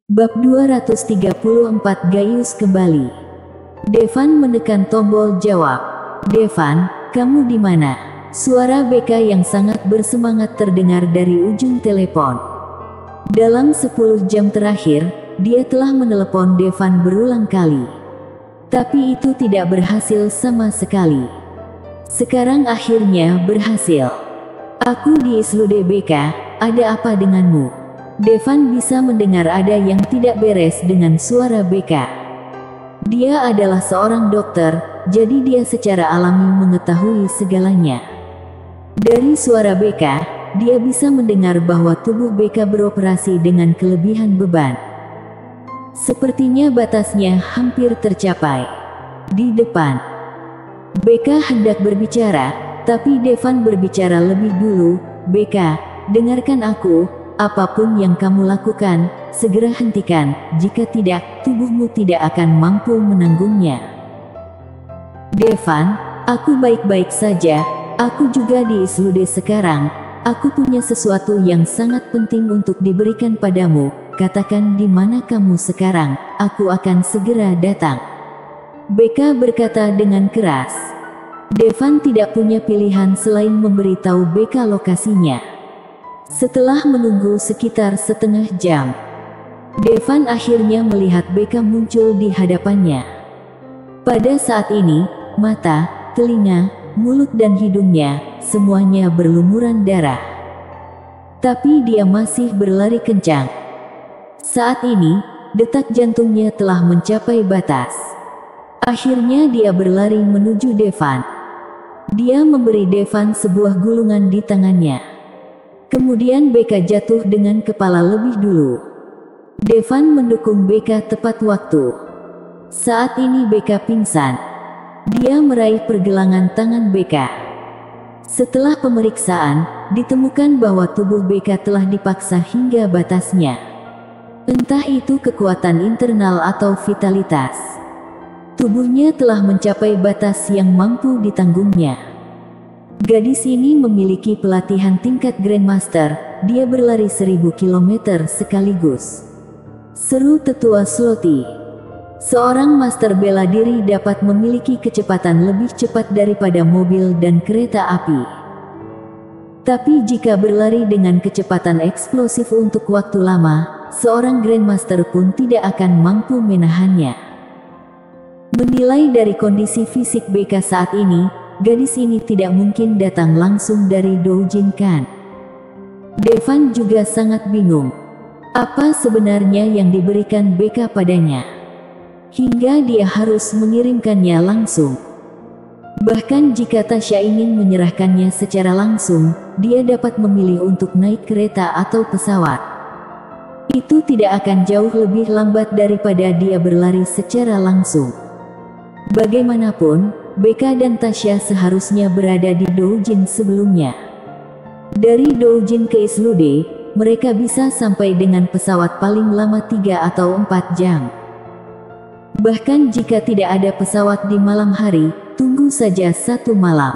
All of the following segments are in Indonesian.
Bab 234 Gaius kembali. Devan menekan tombol jawab. "Devan, kamu di mana?" Suara BK yang sangat bersemangat terdengar dari ujung telepon. Dalam 10 jam terakhir, dia telah menelepon Devan berulang kali. Tapi itu tidak berhasil sama sekali. Sekarang akhirnya berhasil. "Aku di Islude BK, ada apa denganmu?" Devan bisa mendengar ada yang tidak beres dengan suara BK. Dia adalah seorang dokter, jadi dia secara alami mengetahui segalanya. Dari suara BK, dia bisa mendengar bahwa tubuh BK beroperasi dengan kelebihan beban. Sepertinya batasnya hampir tercapai. Di depan, BK hendak berbicara, tapi Devan berbicara lebih dulu. "BK, dengarkan aku. Apapun yang kamu lakukan, segera hentikan, jika tidak, tubuhmu tidak akan mampu menanggungnya." "Devan, aku baik-baik saja, aku juga di Islude sekarang. Aku punya sesuatu yang sangat penting untuk diberikan padamu. Katakan di mana kamu sekarang, aku akan segera datang." BK berkata dengan keras. Devan tidak punya pilihan selain memberitahu BK lokasinya. Setelah menunggu sekitar setengah jam, Devan akhirnya melihat BK muncul di hadapannya. Pada saat ini, mata, telinga, mulut dan hidungnya, semuanya berlumuran darah. Tapi dia masih berlari kencang. Saat ini, detak jantungnya telah mencapai batas. Akhirnya dia berlari menuju Devan. Dia memberi Devan sebuah gulungan di tangannya. Kemudian BK jatuh dengan kepala lebih dulu. Devan mendukung BK tepat waktu. Saat ini BK pingsan. Dia meraih pergelangan tangan BK. Setelah pemeriksaan, ditemukan bahwa tubuh BK telah dipaksa hingga batasnya. Entah itu kekuatan internal atau vitalitas. Tubuhnya telah mencapai batas yang mampu ditanggungnya. Gadis ini memiliki pelatihan tingkat Grandmaster, dia berlari 1000 km sekaligus. Seru tetua Sloti. Seorang master bela diri dapat memiliki kecepatan lebih cepat daripada mobil dan kereta api. Tapi jika berlari dengan kecepatan eksplosif untuk waktu lama, seorang Grandmaster pun tidak akan mampu menahannya. Menilai dari kondisi fisik BK saat ini, gadis ini tidak mungkin datang langsung dari Doujin Khan. Devan juga sangat bingung. Apa sebenarnya yang diberikan BK padanya? Hingga dia harus mengirimkannya langsung. Bahkan jika Tasya ingin menyerahkannya secara langsung, dia dapat memilih untuk naik kereta atau pesawat. Itu tidak akan jauh lebih lambat daripada dia berlari secara langsung. Bagaimanapun, BK dan Tasya seharusnya berada di Doujin sebelumnya. Dari Doujin ke Islude, mereka bisa sampai dengan pesawat paling lama 3 atau 4 jam. Bahkan jika tidak ada pesawat di malam hari, tunggu saja 1 malam.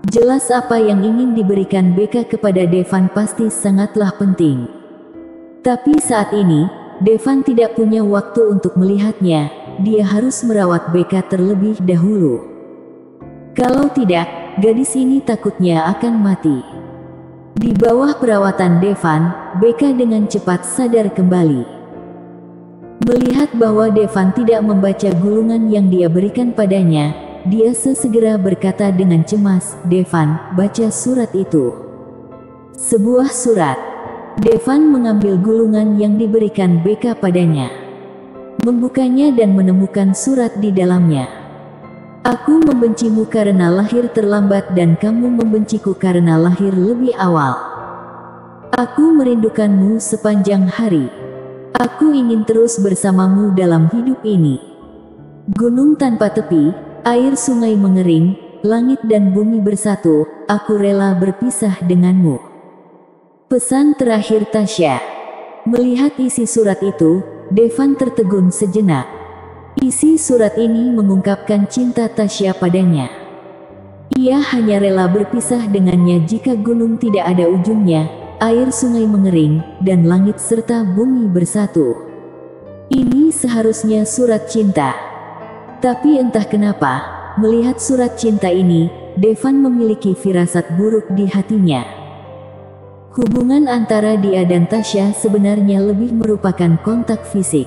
Jelas apa yang ingin diberikan BK kepada Devan pasti sangatlah penting. Tapi saat ini, Devan tidak punya waktu untuk melihatnya. Dia harus merawat BK terlebih dahulu. Kalau tidak, gadis ini takutnya akan mati. Di bawah perawatan Devan, BK dengan cepat sadar kembali. Melihat bahwa Devan tidak membaca gulungan yang dia berikan padanya, dia sesegera berkata dengan cemas, "Devan, baca surat itu." Sebuah surat. Devan mengambil gulungan yang diberikan BK padanya, membukanya dan menemukan surat di dalamnya. "Aku membencimu karena lahir terlambat dan kamu membenciku karena lahir lebih awal. Aku merindukanmu sepanjang hari. Aku ingin terus bersamamu dalam hidup ini. Gunung tanpa tepi, air sungai mengering, langit dan bumi bersatu, aku rela berpisah denganmu." Pesan terakhir Tasya. Melihat isi surat itu, Devan tertegun sejenak. Isi surat ini mengungkapkan cinta Tasya padanya. Ia hanya rela berpisah dengannya jika gunung tidak ada ujungnya, air sungai mengering, dan langit serta bumi bersatu. Ini seharusnya surat cinta. Tapi entah kenapa, melihat surat cinta ini, Devan memiliki firasat buruk di hatinya. Hubungan antara dia dan Tasya sebenarnya lebih merupakan kontak fisik.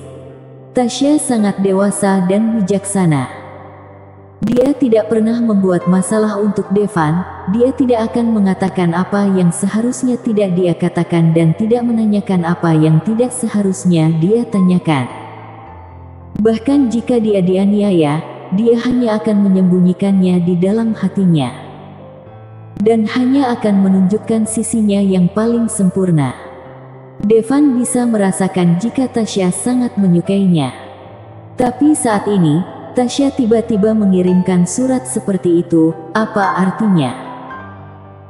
Tasya sangat dewasa dan bijaksana. Dia tidak pernah membuat masalah untuk Devan, dia tidak akan mengatakan apa yang seharusnya tidak dia katakan dan tidak menanyakan apa yang tidak seharusnya dia tanyakan. Bahkan jika dia dianiaya, dia hanya akan menyembunyikannya di dalam hatinya. Dan hanya akan menunjukkan sisinya yang paling sempurna. Devan bisa merasakan jika Tasya sangat menyukainya. Tapi saat ini, Tasya tiba-tiba mengirimkan surat seperti itu, apa artinya?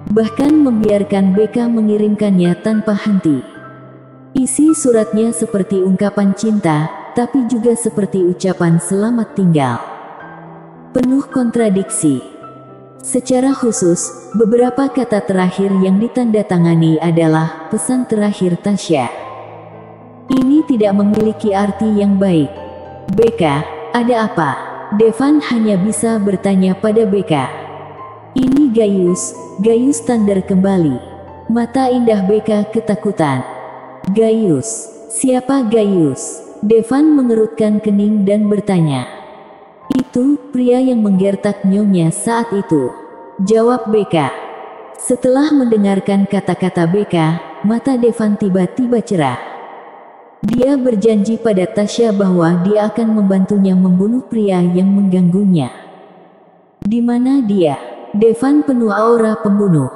Bahkan membiarkan BK mengirimkannya tanpa henti. Isi suratnya seperti ungkapan cinta, tapi juga seperti ucapan selamat tinggal. Penuh kontradiksi. Secara khusus, beberapa kata terakhir yang ditandatangani adalah pesan terakhir Tasya. Ini tidak memiliki arti yang baik. BK, ada apa? Devan hanya bisa bertanya pada BK. Ini Gayus tandar kembali. Mata indah BK ketakutan. Gayus, siapa Gayus? Devan mengerutkan kening dan bertanya. Itu, pria yang menggertak nyonya saat itu. Jawab BK. Setelah mendengarkan kata-kata BK, mata Devan tiba-tiba cerah. Dia berjanji pada Tasya bahwa dia akan membantunya membunuh pria yang mengganggunya. Di mana dia? Devan penuh aura pembunuh.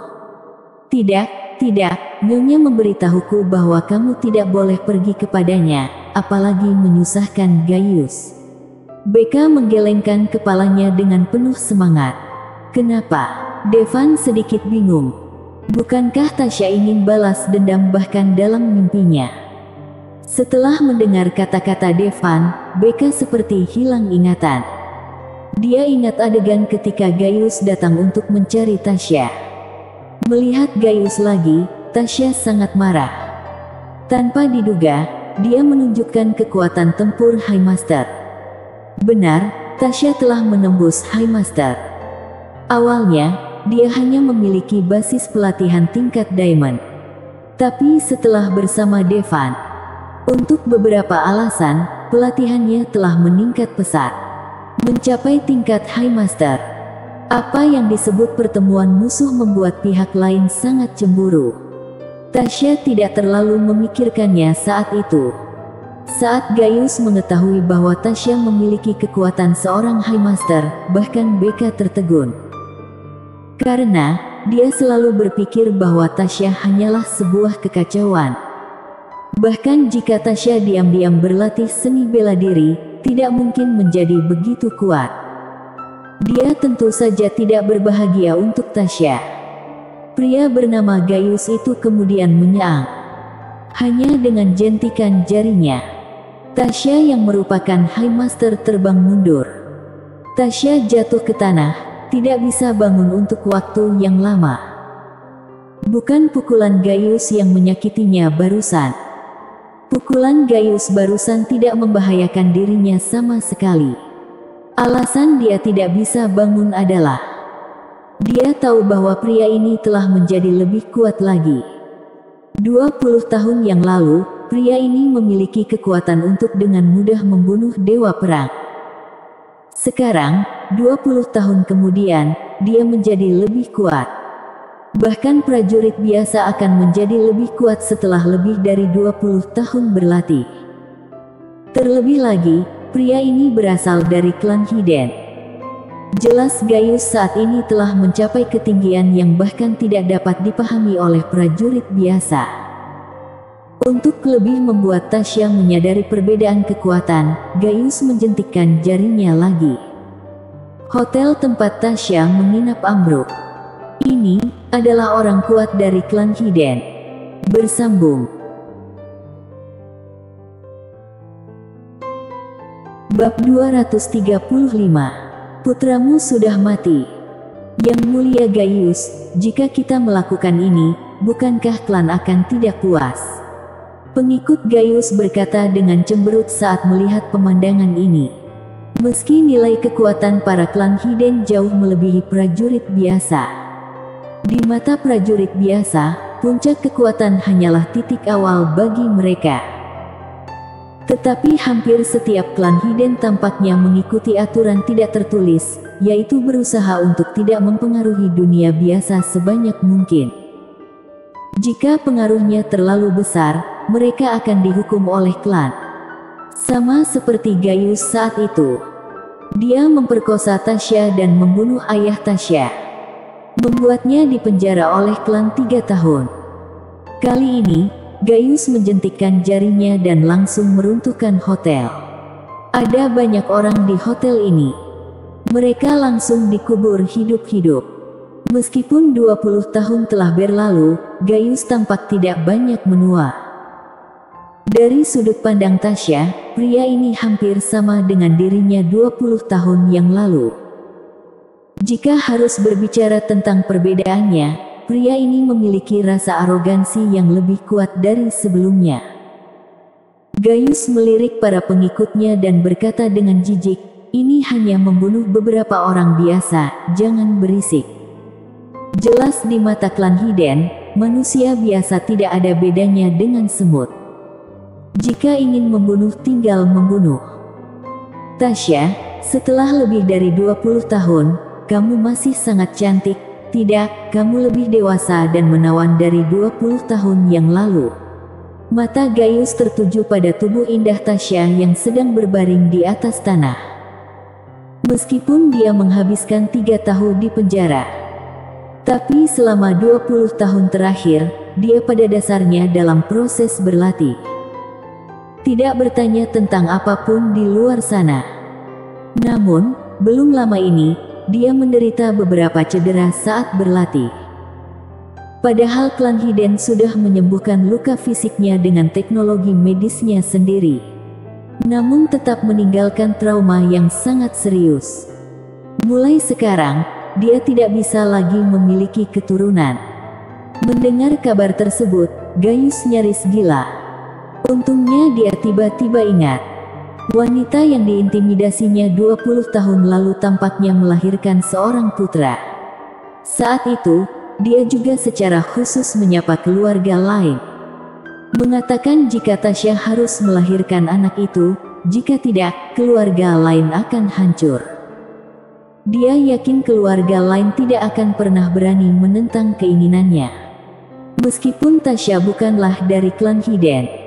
Tidak, nyonya memberitahuku bahwa kamu tidak boleh pergi kepadanya, apalagi menyusahkan Gayus. BK menggelengkan kepalanya dengan penuh semangat. Kenapa? Devan sedikit bingung. Bukankah Tasya ingin balas dendam bahkan dalam mimpinya? Setelah mendengar kata-kata Devan, BK seperti hilang ingatan. Dia ingat adegan ketika Gayus datang untuk mencari Tasya. Melihat Gayus lagi, Tasya sangat marah. Tanpa diduga, dia menunjukkan kekuatan tempur High Master. Benar, Tasya telah menembus High Master. Awalnya, dia hanya memiliki basis pelatihan tingkat Diamond. Tapi setelah bersama Devan, untuk beberapa alasan, pelatihannya telah meningkat pesat. Mencapai tingkat High Master. Apa yang disebut pertemuan musuh membuat pihak lain sangat cemburu. Tasya tidak terlalu memikirkannya saat itu. Saat Gayus mengetahui bahwa Tasya memiliki kekuatan seorang High Master, bahkan BK tertegun. Karena, dia selalu berpikir bahwa Tasya hanyalah sebuah kekacauan. Bahkan jika Tasya diam-diam berlatih seni bela diri, tidak mungkin menjadi begitu kuat. Dia tentu saja tidak berbahagia untuk Tasya. Pria bernama Gayus itu kemudian menyaang. Hanya dengan jentikan jarinya, Tasya yang merupakan High Master terbang mundur. Tasya jatuh ke tanah, tidak bisa bangun untuk waktu yang lama. Bukan pukulan Gayus yang menyakitinya barusan. Pukulan Gayus barusan tidak membahayakan dirinya sama sekali. Alasan dia tidak bisa bangun adalah dia tahu bahwa pria ini telah menjadi lebih kuat lagi. 20 tahun yang lalu, pria ini memiliki kekuatan untuk dengan mudah membunuh dewa perang. Sekarang, 20 tahun kemudian, dia menjadi lebih kuat. Bahkan prajurit biasa akan menjadi lebih kuat setelah lebih dari 20 tahun berlatih. Terlebih lagi, pria ini berasal dari klan Hiden. Jelas Gayus saat ini telah mencapai ketinggian yang bahkan tidak dapat dipahami oleh prajurit biasa. Untuk lebih membuat Tasya menyadari perbedaan kekuatan, Gayus menjentikkan jarinya lagi. Hotel tempat Tasya menginap ambruk. Ini adalah orang kuat dari klan Hiden. Bersambung. Bab 235. Putramu sudah mati. Yang mulia Gayus, jika kita melakukan ini, bukankah klan akan tidak puas? Pengikut Gaius berkata dengan cemberut saat melihat pemandangan ini. Meski nilai kekuatan para klan Hiden jauh melebihi prajurit biasa. Di mata prajurit biasa, puncak kekuatan hanyalah titik awal bagi mereka. Tetapi hampir setiap klan Hiden tampaknya mengikuti aturan tidak tertulis, yaitu berusaha untuk tidak mempengaruhi dunia biasa sebanyak mungkin. Jika pengaruhnya terlalu besar, mereka akan dihukum oleh klan. Sama seperti Gaius saat itu. Dia memperkosa Tasya dan membunuh ayah Tasya. Membuatnya dipenjara oleh klan 3 tahun. Kali ini, Gaius menjentikkan jarinya dan langsung meruntuhkan hotel. Ada banyak orang di hotel ini. Mereka langsung dikubur hidup-hidup. Meskipun 20 tahun telah berlalu, Gaius tampak tidak banyak menua. Dari sudut pandang Tasya, pria ini hampir sama dengan dirinya 20 tahun yang lalu. Jika harus berbicara tentang perbedaannya, pria ini memiliki rasa arogansi yang lebih kuat dari sebelumnya. Gaius melirik para pengikutnya dan berkata dengan jijik, "Ini hanya membunuh beberapa orang biasa, jangan berisik." Jelas di mata klan Hiden, manusia biasa tidak ada bedanya dengan semut. Jika ingin membunuh tinggal membunuh. Tasya, setelah lebih dari 20 tahun, kamu masih sangat cantik, tidak, kamu lebih dewasa dan menawan dari 20 tahun yang lalu. Mata Gaius tertuju pada tubuh indah Tasya yang sedang berbaring di atas tanah. Meskipun dia menghabiskan 3 tahun di penjara, tapi selama 20 tahun terakhir, dia pada dasarnya dalam proses berlatih. Tidak bertanya tentang apapun di luar sana. Namun, belum lama ini, dia menderita beberapa cedera saat berlatih. Padahal klan Hiden sudah menyembuhkan luka fisiknya dengan teknologi medisnya sendiri. Namun tetap meninggalkan trauma yang sangat serius. Mulai sekarang, dia tidak bisa lagi memiliki keturunan. Mendengar kabar tersebut, Gaius nyaris gila. Untungnya dia tiba-tiba ingat. Wanita yang diintimidasinya 20 tahun lalu tampaknya melahirkan seorang putra. Saat itu, dia juga secara khusus menyapa keluarga lain. Mengatakan jika Tasya harus melahirkan anak itu, jika tidak, keluarga lain akan hancur. Dia yakin keluarga lain tidak akan pernah berani menentang keinginannya. Meskipun Tasya bukanlah dari klan Hiden.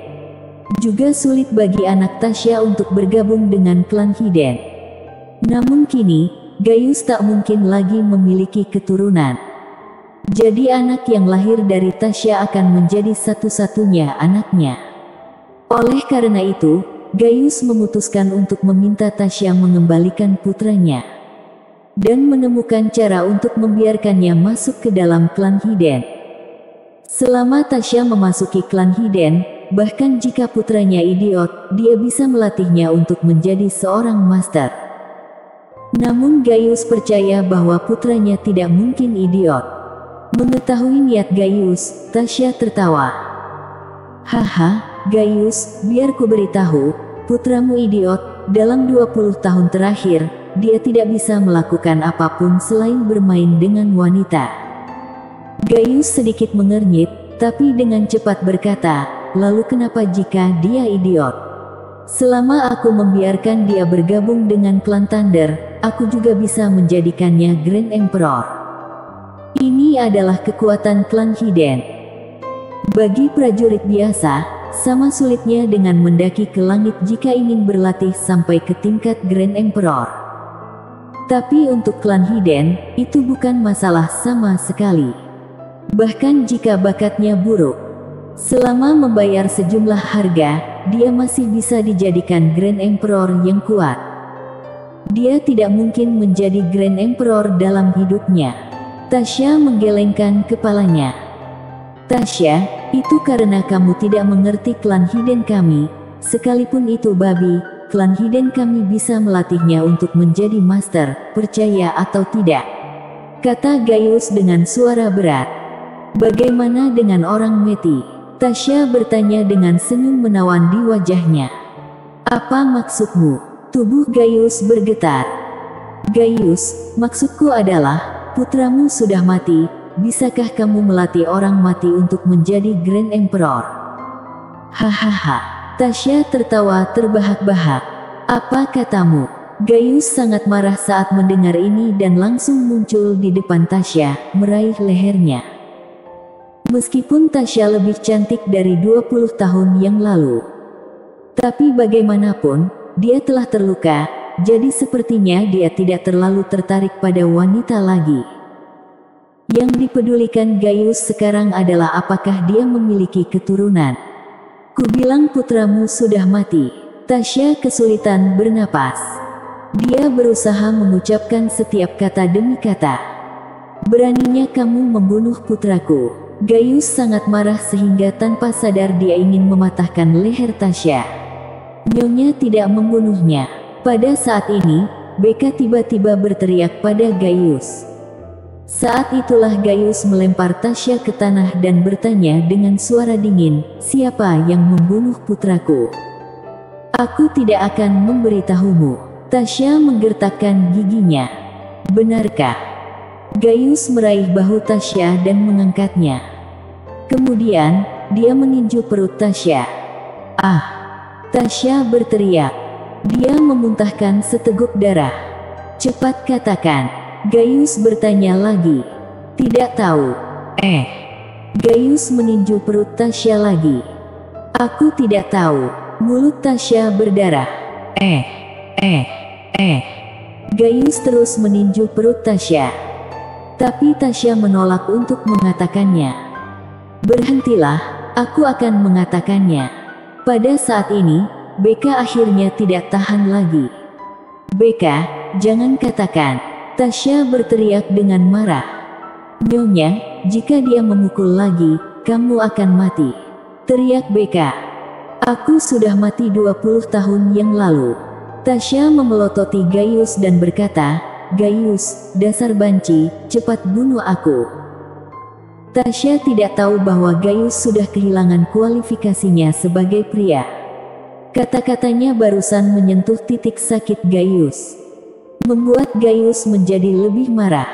Juga sulit bagi anak Tasya untuk bergabung dengan klan Hiden. Namun kini, Gaius tak mungkin lagi memiliki keturunan. Jadi anak yang lahir dari Tasya akan menjadi satu-satunya anaknya. Oleh karena itu, Gaius memutuskan untuk meminta Tasya mengembalikan putranya. Dan menemukan cara untuk membiarkannya masuk ke dalam klan Hiden. Selama Tasya memasuki klan Hiden, bahkan jika putranya idiot, dia bisa melatihnya untuk menjadi seorang master. Namun Gaius percaya bahwa putranya tidak mungkin idiot. Mengetahui niat Gaius, Tasya tertawa. "Haha, Gaius, biar ku beritahu, putramu idiot. Dalam 20 tahun terakhir, dia tidak bisa melakukan apapun selain bermain dengan wanita." Gaius sedikit mengernyit, tapi dengan cepat berkata, "Lalu kenapa jika dia idiot? Selama aku membiarkan dia bergabung dengan klan Thunder, aku juga bisa menjadikannya Grand Emperor. Ini adalah kekuatan klan Hiden." Bagi prajurit biasa, sama sulitnya dengan mendaki ke langit jika ingin berlatih sampai ke tingkat Grand Emperor. Tapi untuk klan Hiden, itu bukan masalah sama sekali. Bahkan jika bakatnya buruk, selama membayar sejumlah harga, dia masih bisa dijadikan Grand Emperor yang kuat. Dia tidak mungkin menjadi Grand Emperor dalam hidupnya. Tasya menggelengkan kepalanya. "Tasya, itu karena kamu tidak mengerti klan Hiden kami. Sekalipun itu babi, klan Hiden kami bisa melatihnya untuk menjadi master, percaya atau tidak," kata Gaius dengan suara berat. Bagaimana dengan orang mati? Tasya bertanya dengan senyum menawan di wajahnya. Apa maksudmu? Tubuh Gaius bergetar. Gaius, maksudku adalah, putramu sudah mati, bisakah kamu melatih orang mati untuk menjadi Grand Emperor? Hahaha. Tasya tertawa terbahak-bahak. Apa katamu? Gaius sangat marah saat mendengar ini dan langsung muncul di depan Tasya, meraih lehernya. Meskipun Tasya lebih cantik dari 20 tahun yang lalu, tapi bagaimanapun, dia telah terluka, jadi sepertinya dia tidak terlalu tertarik pada wanita lagi. Yang dipedulikan Gaius sekarang adalah apakah dia memiliki keturunan. Kubilang putramu sudah mati. Tasya kesulitan bernapas. Dia berusaha mengucapkan setiap kata demi kata. Beraninya kamu membunuh putraku. Gaius sangat marah sehingga tanpa sadar dia ingin mematahkan leher Tasya. Nyonya tidak membunuhnya. Pada saat ini, Beka tiba-tiba berteriak pada Gaius. Saat itulah Gaius melempar Tasya ke tanah dan bertanya dengan suara dingin, siapa yang membunuh putraku? Aku tidak akan memberitahumu. Tasya menggertakkan giginya. Benarkah? Gaius meraih bahu Tasya dan mengangkatnya. Kemudian, dia meninju perut Tasya. Ah! Tasya berteriak. Dia memuntahkan seteguk darah. Cepat katakan. Gaius bertanya lagi. Tidak tahu. Gaius meninju perut Tasya lagi. Aku tidak tahu. Mulut Tasya berdarah. Gaius terus meninju perut Tasya. Tapi Tasya menolak untuk mengatakannya. Berhentilah, aku akan mengatakannya. Pada saat ini, Beka akhirnya tidak tahan lagi. Beka, jangan katakan. Tasya berteriak dengan marah. Nyonya, jika dia memukul lagi, kamu akan mati. Teriak Beka. Aku sudah mati 20 tahun yang lalu. Tasya memelototi Gaius dan berkata, Gaius, dasar banci, cepat bunuh aku. Tasya tidak tahu bahwa Gaius sudah kehilangan kualifikasinya sebagai pria. Kata-katanya barusan menyentuh titik sakit Gaius, membuat Gaius menjadi lebih marah.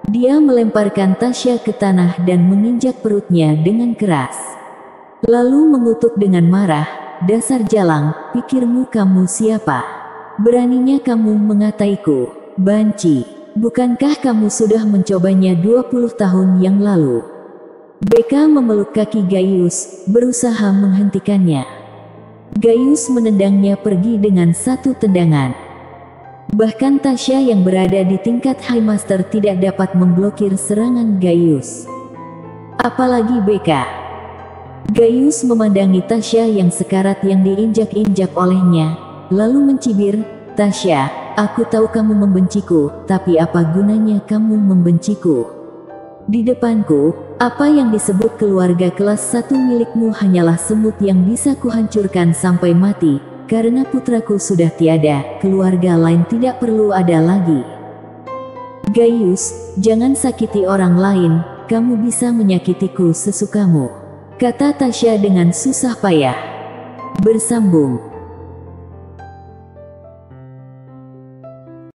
Dia melemparkan Tasya ke tanah dan menginjak perutnya dengan keras. Lalu mengutuk dengan marah, dasar jalang, pikirmu kamu siapa? Beraninya kamu mengataiku, banci. Bukankah kamu sudah mencobanya 20 tahun yang lalu? Beka memeluk kaki Gaius, berusaha menghentikannya. Gaius menendangnya pergi dengan satu tendangan. Bahkan Tasya yang berada di tingkat High Master tidak dapat memblokir serangan Gaius. Apalagi Beka. Gaius memandangi Tasya yang sekarat yang diinjak-injak olehnya, lalu mencibir, Tasya, aku tahu kamu membenciku, tapi apa gunanya kamu membenciku? Di depanku, apa yang disebut keluarga kelas 1 milikmu hanyalah semut yang bisa kuhancurkan sampai mati, karena putraku sudah tiada, keluarga lain tidak perlu ada lagi. Gaius, jangan sakiti orang lain, kamu bisa menyakitiku sesukamu, kata Tasya dengan susah payah. Bersambung.